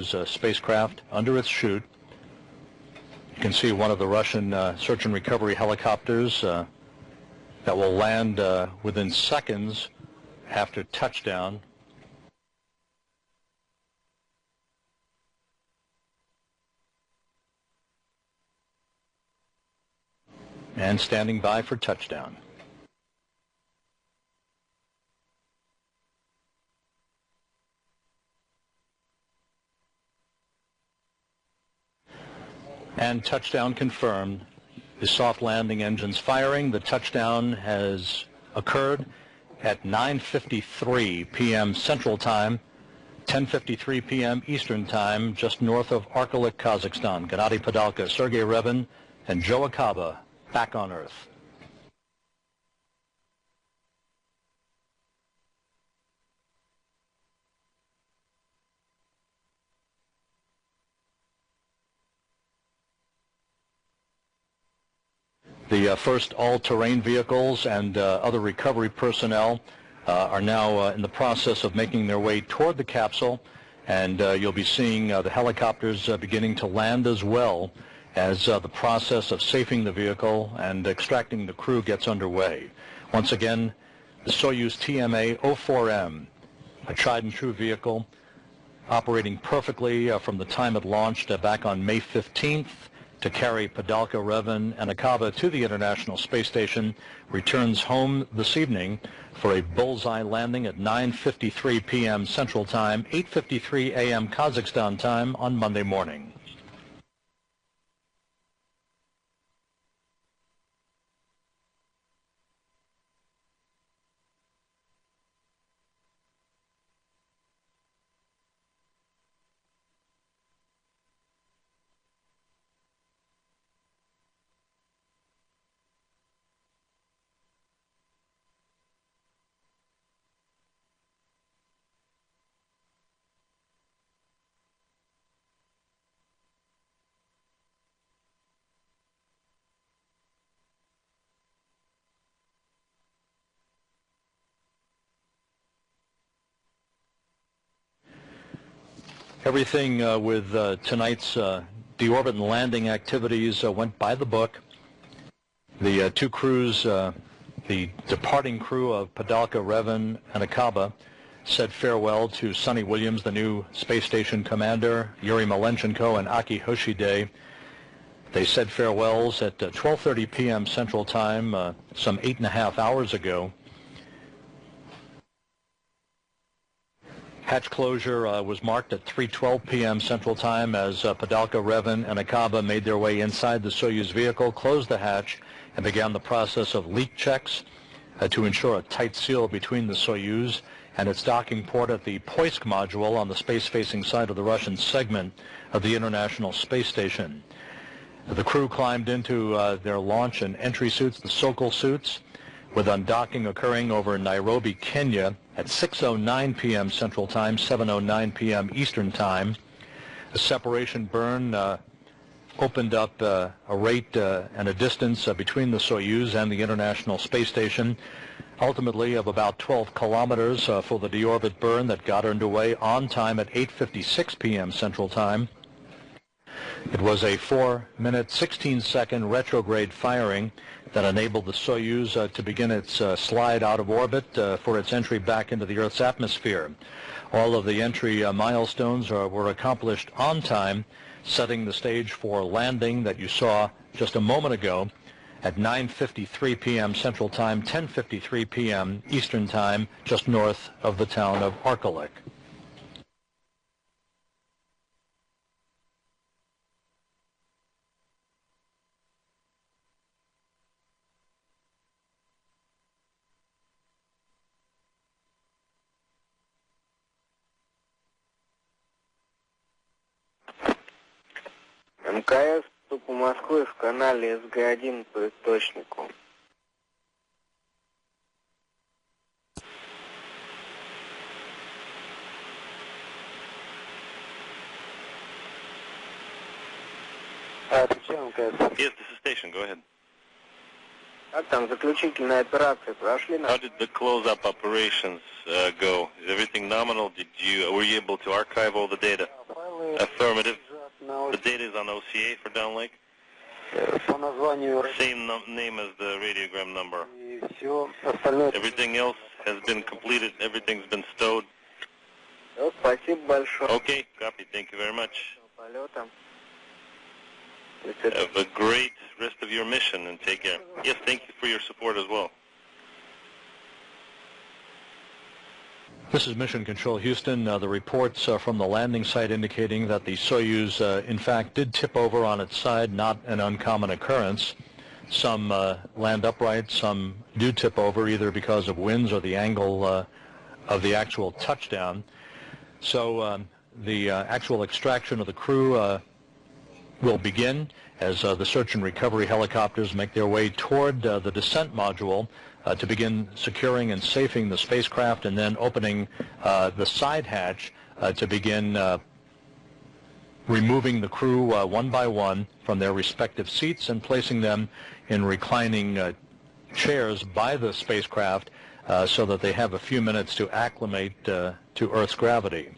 Soyuz spacecraft under its chute. You can see one of the Russian search and recovery helicopters that will land within seconds after touchdown. And standing by for touchdown. And touchdown confirmed. The soft landing engines firing. The touchdown has occurred at 9:53 p.m. Central Time, 10:53 p.m. Eastern Time, just north of Arkalyk, Kazakhstan. Gennady Padalka, Sergei Revin, and Joe Acaba back on Earth. The first all-terrain vehicles and other recovery personnel are now in the process of making their way toward the capsule, and you'll be seeing the helicopters beginning to land as well as the process of safing the vehicle and extracting the crew gets underway. Once again, the Soyuz TMA-04M, a tried-and-true vehicle operating perfectly from the time it launched back on May 15th to carry Padalka, Revin, and Acaba to the International Space Station, returns home this evening for a bullseye landing at 9:53 p.m. Central Time, 8:53 a.m. Kazakhstan time on Monday morning. Everything with tonight's deorbit and landing activities went by the book. The two crews, the departing crew of Padalka, Revin, and Acaba, said farewell to Sonny Williams, the new space station commander, Yuri Malenchenko, and Aki Hoshide. They said farewells at 12:30 p.m. Central Time, some 8.5 hours ago. Hatch closure was marked at 3:12 p.m. Central Time as Padalka, Revin, and Acaba made their way inside the Soyuz vehicle, closed the hatch, and began the process of leak checks to ensure a tight seal between the Soyuz and its docking port at the Poisk module on the space-facing side of the Russian segment of the International Space Station. The crew climbed into their launch and entry suits, the Sokol suits, with undocking occurring over Nairobi, Kenya at 6:09 p.m. Central Time, 7:09 p.m. Eastern Time. The separation burn opened up a rate and a distance between the Soyuz and the International Space Station, ultimately of about 12 kilometers for the deorbit burn that got underway on time at 8:56 p.m. Central Time. It was a 4-minute, 16-second retrograde firing that enabled the Soyuz to begin its slide out of orbit for its entry back into the Earth's atmosphere. All of the entry milestones were accomplished on time, setting the stage for landing that you saw just a moment ago at 9:53 p.m. Central Time, 10:53 p.m. Eastern Time, just north of the town of Arkalyk. МКС по Москве в канале СГ-1 по источнику. Отвечаю, МКС. Yes, this is station. Go ahead. Как там заключительная операция прошли? How did the close-up operations go? Is everything nominal? Were you able to archive all the data? Same name as the radiogram number. И все остальное. Everything else has been completed. Everything's been stowed. Все, спасибо большое. Okay, copy. Thank you very much. Полетом. Have a great rest of your mission and take care. Yes, thank you for your support as well. This is Mission Control Houston. The reports from the landing site indicating that the Soyuz, in fact, did tip over on its side, not an uncommon occurrence. Some land upright, some do tip over either because of winds or the angle of the actual touchdown. So the actual extraction of the crew will begin as the search and recovery helicopters make their way toward the descent module to begin securing and safing the spacecraft, and then opening the side hatch to begin removing the crew one by one from their respective seats and placing them in reclining chairs by the spacecraft so that they have a few minutes to acclimate to Earth's gravity.